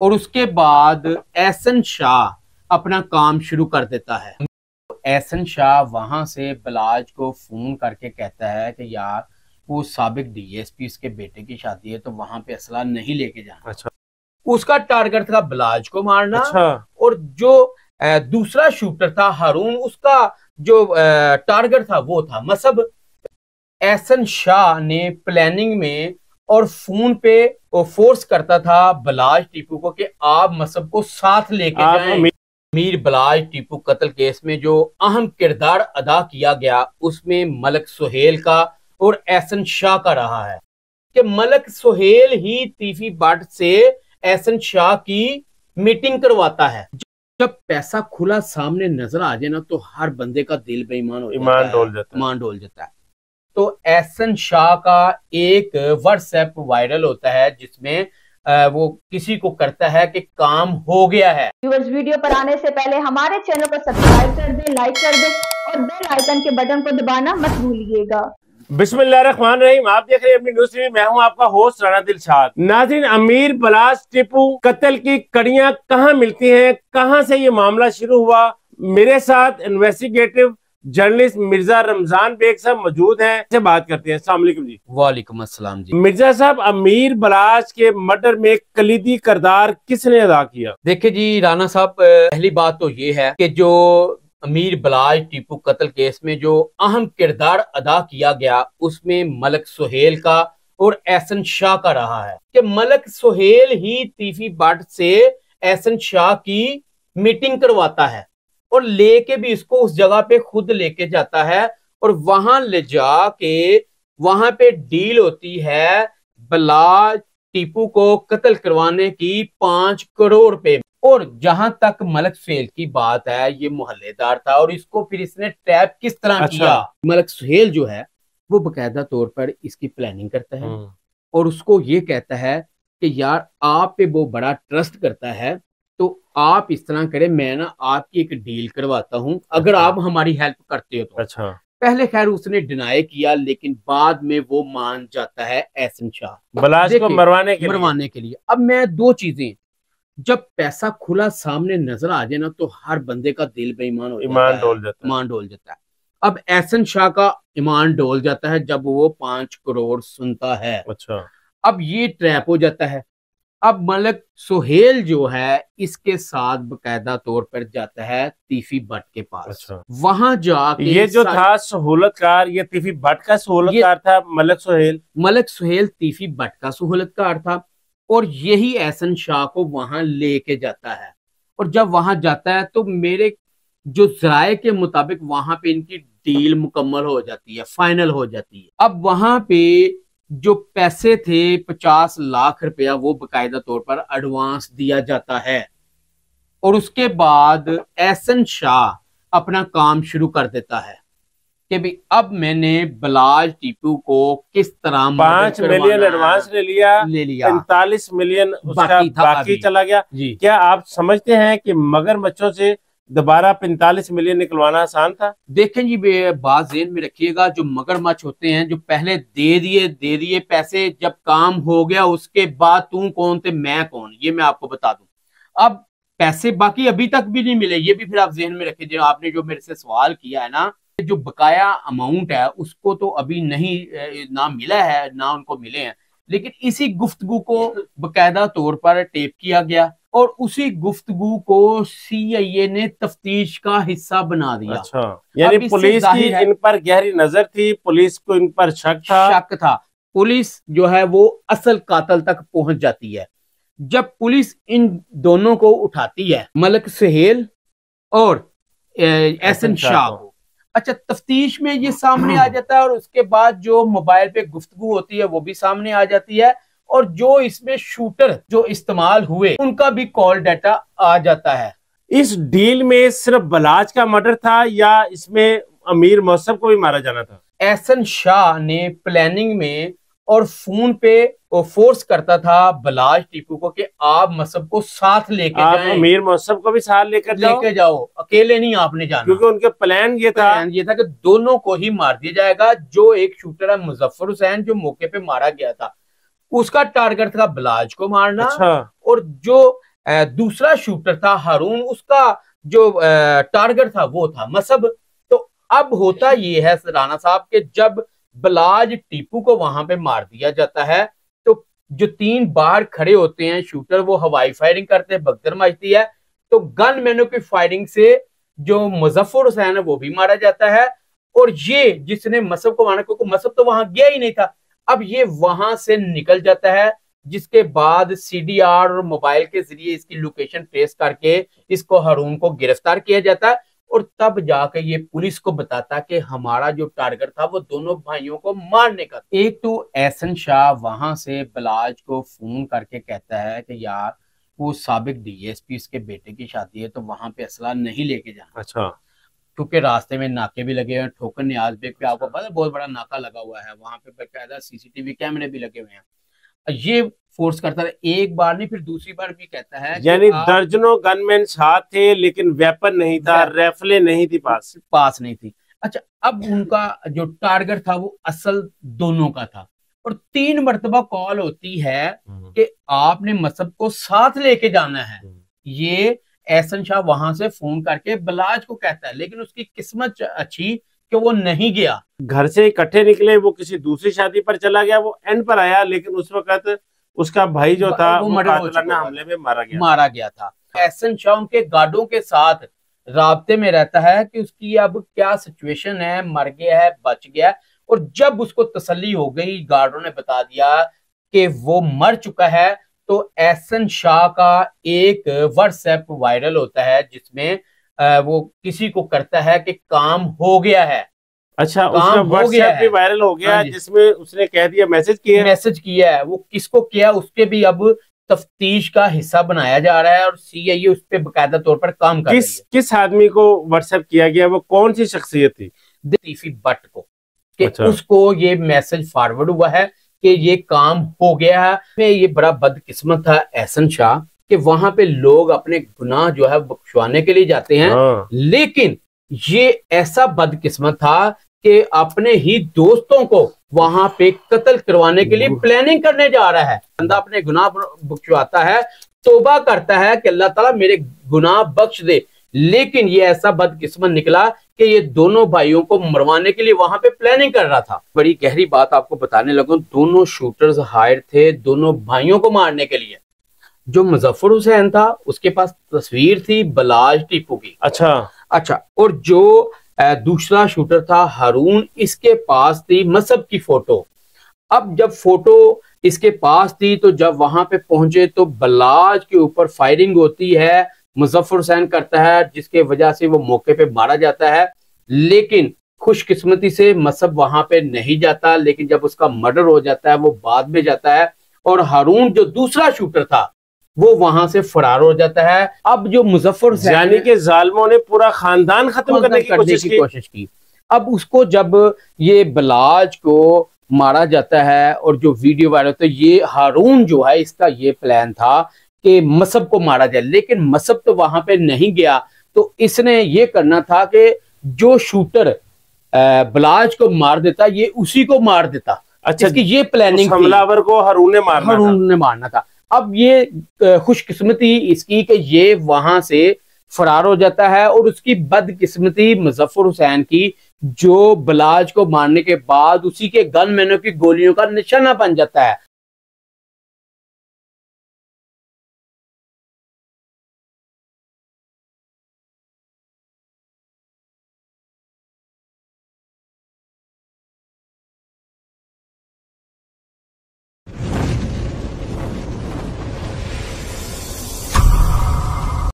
और उसके बाद एहसन शाह अपना काम शुरू कर देता है। एहसन शाह वहां से बलाज को फोन करके कहता है कि यार वो साबिक डीएसपी इसके बेटे की शादी है तो वहां पे असला नहीं लेके जाना। अच्छा। उसका टारगेट था बलाज को मारना। अच्छा। और जो दूसरा शूटर था हारून, उसका जो टारगेट था वो था मसब। एहसन शाह ने प्लानिंग में और फोन पे वो फोर्स करता था बलाज टीपू को कि आप मसब को साथ लेके जाएं। मीर बलाज टीपू कत्ल केस में जो अहम किरदार अदा किया गया उसमें मलक सुहेल का और एहसन शाह का रहा है कि मलक सुहेल ही तीफी भट्ट से एहसन शाह की मीटिंग करवाता है। जब पैसा खुला सामने नजर आ जाए ना तो हर बंदे का दिल बेईमान हो जाता है, ईमान डोल जाता है। तो एहसन शाह का एक व्हाट्सएप वायरल होता है जिसमें वो किसी को करता है कि काम हो गया है। व्यूअर्स, वीडियो पर आने से पहले हमारे चैनल को सब्सक्राइब कर दें, लाइक कर दें और बेल आइकन के बटन को दबाना मत भूलिएगा। बिस्मिल्लाहिर्रहमानिर्रहीम। आप देख रहे हैं अपनी न्यूज़ टीवी। मैं हूं आपका होस्ट राना दिलशाद। नाज़रीन, अमीर बलाज टीपू कत्ल की कड़ियां कहां मिलती हैं, कहां से ये मामला शुरू हुआ? मेरे साथ इन्वेस्टिगेटिव जर्नलिस्ट मिर्जा रमजान बेग साहब मौजूद हैं, से बात करते हैं। अस्सलाम वालेकुम जी। वालेकुम अस्सलाम जी। मिर्जा साहब, अमीर बलाज के मर्डर में कलीदी किरदार किसने अदा किया? देखिए जी राना साहब, पहली बात तो ये है कि जो अमीर बलाज टीपू कत्ल केस में जो अहम किरदार अदा किया गया उसमें मलक सुहेल का और एहसन शाह का रहा है कि मलक सुहेल ही तीफी भट्ट से एहसन शाह की मीटिंग करवाता है और लेके भी इसको उस जगह पे खुद लेके जाता है और वहां ले जाके वहां पे डील होती है बलाज टीपू को कत्ल करवाने की 5 करोड़ रुपए। और जहां तक मलक सुहेल की बात है, ये मोहल्लेदार था और इसको फिर इसने ट्रैप किस तरह किया। मलक सुहेल जो है वो बकायदा तौर पर इसकी प्लानिंग करता है और उसको ये कहता है कि यार आप पे वो बड़ा ट्रस्ट करता है तो आप इस तरह करें, मैं ना आपकी एक डील करवाता हूं अगर आप हमारी हेल्प करते हो तो। अच्छा। पहले खैर उसने डिनाई किया लेकिन बाद में वो मान जाता है एहसन शाह बलाज को मरवाने के लिए। अब मैं दो चीजें, जब पैसा खुला सामने नजर आ जाए ना तो हर बंदे का दिल बेईमान हो जाता है, ईमान डोल जाता है। अब एहसन शाह का ईमान डोल जाता है जब वो 5 करोड़ सुनता है। अच्छा। अब ये ट्रैप हो जाता है। अब मलक सुहेल जो है इसके साथ बकायदा तौर पर जाता है तीफी भट्ट के पास। अच्छा। वहां जाके ये जो था सहूलतकार, ये तीफी भट्ट का सहूलतकार था। मलक सुहेल तीफी भट्ट का सहूलतकार था और यही एहसन शाह को वहां लेके जाता है। और जब वहां जाता है तो मेरे जो जराये के मुताबिक वहां पे इनकी डील मुकम्मल हो जाती है, फाइनल हो जाती है। अब वहां पे जो पैसे थे 50 लाख रुपया वो बकायदा तौर पर एडवांस दिया जाता है और उसके बाद एहसन शाह अपना काम शुरू कर देता है कि भी अब मैंने बलाज टीपू को किस तरह 5 मिलियन एडवांस ले लिया 45 मिलियन उसका बाकी चला गया जी। क्या आप समझते हैं कि मगरमच्छों से दोबारा 45 मिलियन निकलवाना आसान था? देखें जी, बात ज़हन में रखिएगा, जो मगरमच्छ होते हैं जो पहले दे दिए पैसे, जब काम हो गया उसके बाद तू कौन थे मैं कौन, ये मैं आपको बता दूं। अब पैसे बाकी अभी तक भी नहीं मिले, ये भी फिर आप ज़हन में रखिए। जो आपने जो मेरे से सवाल किया है ना, जो बकाया अमाउंट है उसको तो अभी नहीं ना मिला है ना उनको मिले हैं, लेकिन इसी गुफ्तगू को बकायदा तौर पर टेप किया गया और उसी गुफ्तगू को सीआईए ने तफ्तीश का हिस्सा बना दिया। अच्छा, यानी पुलिस की इन पर गहरी नजर थी, पुलिस को इन पर शक था। पुलिस जो है वो असल कातल तक पहुंच जाती है जब पुलिस इन दोनों को उठाती है, मलक सुहेल और एहसन शाह को। अच्छा, तफ्तीश में ये सामने आ जाता है और उसके बाद जो मोबाइल पे गुफ्तगू होती है वो भी सामने आ जाती है और जो इसमें शूटर जो इस्तेमाल हुए उनका भी कॉल डाटा आ जाता है। इस डील में सिर्फ बलाज का मर्डर था या इसमें अमीर मौसम को भी मारा जाना था? एहसन शाह ने प्लानिंग में और फोन पे वो फोर्स करता था बलाज टीपू को कि आप मसब को साथ लेके जाएं, अमीर मौसम को भी साथ लेके जाओ, अकेले नहीं आपने जाना, क्योंकि उनके प्लान ये था कि दोनों को ही मार दिया जाएगा। जो एक शूटर है मुजफ्फर हुसैन जो मौके पे मारा गया था, उसका टारगेट था बलाज को मारना। अच्छा। और जो दूसरा शूटर था हारून, उसका जो टारगेट था वो था मसब। तो अब होता ये है राना साहब के जब बलाज टीपू को वहां पे मार दिया जाता है तो जो 3 बाहर खड़े होते हैं शूटर वो हवाई फायरिंग करते हैं, भगदड़ मचती है। तो गन मैनों की फायरिंग से जो मुजफ्फर हुसैन है वो भी मारा जाता है। और ये जिसने मसब को मारा, क्योंकि मसब तो वहां गया ही नहीं था, अब ये वहां से निकल जाता है, जिसके बाद सीडीआर और मोबाइल के जरिए इसकी लोकेशन ट्रेस करके इसको हारून को गिरफ्तार किया जाता है। और तब जाकर ये पुलिस को बताता कि हमारा जो टारगेट था वो दोनों भाइयों को मारने का। एक तो एहसन शाह वहां से बलाज को फोन करके कहता है कि यार वो साबिक डीएसपी इसके बेटे की शादी है तो वहां पे असला नहीं लेके जाना। अच्छा। क्योंकि रास्ते में नाके भी लगे हुए हैं, ठोकर न्याज बेग पे आपको पता है बहुत बड़ा नाका लगा हुआ है, वहां पे बकायदा सीसीटीवी कैमरे भी लगे हुए हैं। ये फोर्स करता है, एक बार नहीं फिर दूसरी बार भी कहता है, यानी दर्जनों गनमैन साथ थे लेकिन वेपन नहीं था, राइफलें नहीं थी पास नहीं थी। अच्छा, अब उनका जो टारगेट था वो असल दोनों का था। और 3 मरतबा कॉल होती है कि आपने मसब को साथ लेके जाना है। ये एहसन शाह वहां से फोन करके बलाज को कहता है, लेकिन उसकी किस्मत अच्छी कि वो नहीं गया, घर से इकट्ठे निकले, वो किसी दूसरी शादी पर चला गया, वो एंड पर आया, लेकिन उस वक्त उसका भाई जो था वो हमले में मारा गया था। एहसन शाह उनके गार्डों के साथ राब्ते में रहता है कि उसकी अब क्या सिचुएशन है, मर गया है, बच गया। और जब उसको तसल्ली हो गई, गार्डों ने बता दिया कि वो मर चुका है, तो एहसन शाह का एक व्हाट्सएप वायरल होता है जिसमें वो किसी को करता है कि काम हो गया है। अच्छा, उसका व्हाट्सएप भी वायरल हो गया जिसमें उसने कह दिया, मैसेज किया है। वो किसको किया उसके भी अब तफ्तीश का हिस्सा बनाया जा रहा है और सीआईए उस पर बकायदा तौर पर काम कर रही है। किस आदमी को व्हाट्सएप किया गया, वो कौन सी शख्सियत थी? तीफी भट्ट को, कि अच्छा। उसको ये मैसेज फॉरवर्ड हुआ है कि ये काम हो गया है। ये बड़ा बदकिस्मत था एहसन शाह कि वहां पे लोग अपने गुनाह जो है बख्शवाने के लिए जाते हैं, लेकिन ये ऐसा बदकिस्मत था कि अपने ही दोस्तों को वहां पे कत्ल करवाने के लिए प्लानिंग करने जा रहा है। बंदा अपने गुनाह बख्शवाता है, तौबा करता है कि अल्लाह ताला मेरे गुनाह बख्श दे, लेकिन ये ऐसा बदकिस्मत निकला कि ये दोनों भाइयों को मरवाने के लिए वहां पे प्लानिंग कर रहा था। बड़ी गहरी बात आपको बताने लगूं, दोनों शूटर्स हायर थे दोनों भाइयों को मारने के लिए। जो मुजफ्फर हुसैन था उसके पास तस्वीर थी बलाज टीपू की। अच्छा, और जो दूसरा शूटर था हारून, इसके पास थी मसब की फोटो। अब जब फोटो इसके पास थी तो जब वहां पे पहुंचे तो बलाज के ऊपर फायरिंग होती है, मुजफ्फर हुसैन करता है, जिसके वजह से वो मौके पे मारा जाता है। लेकिन खुशकिस्मती से मसब वहां पे नहीं जाता, लेकिन जब उसका मर्डर हो जाता है वो बाद में जाता है। और हारून जो दूसरा शूटर था वो वहां से फरार हो जाता है। अब जो मुजफ्फर हुसैन, यानी कि जालिमों ने पूरा खानदान खत्म करने की कोशिश की। अब उसको जब ये बलाज को मारा जाता है और जो वीडियो वायरल होता है, ये हारून जो है इसका ये प्लान था कि मसब को मारा जाए, लेकिन मसब तो वहां पे नहीं गया। तो इसने ये करना था कि जो शूटर बलाज को मार देता ये उसी को मार देता। अच्छा, इसकी ये प्लानिंग, हमलावर को हारून ने मारना था। अब ये खुशकिस्मती इसकी कि ये वहां से फरार हो जाता है, और उसकी बदकिस्मती मुजफ्फर हुसैन की जो बलाज को मारने के बाद उसी के गनमैनों की गोलियों का निशाना बन जाता है।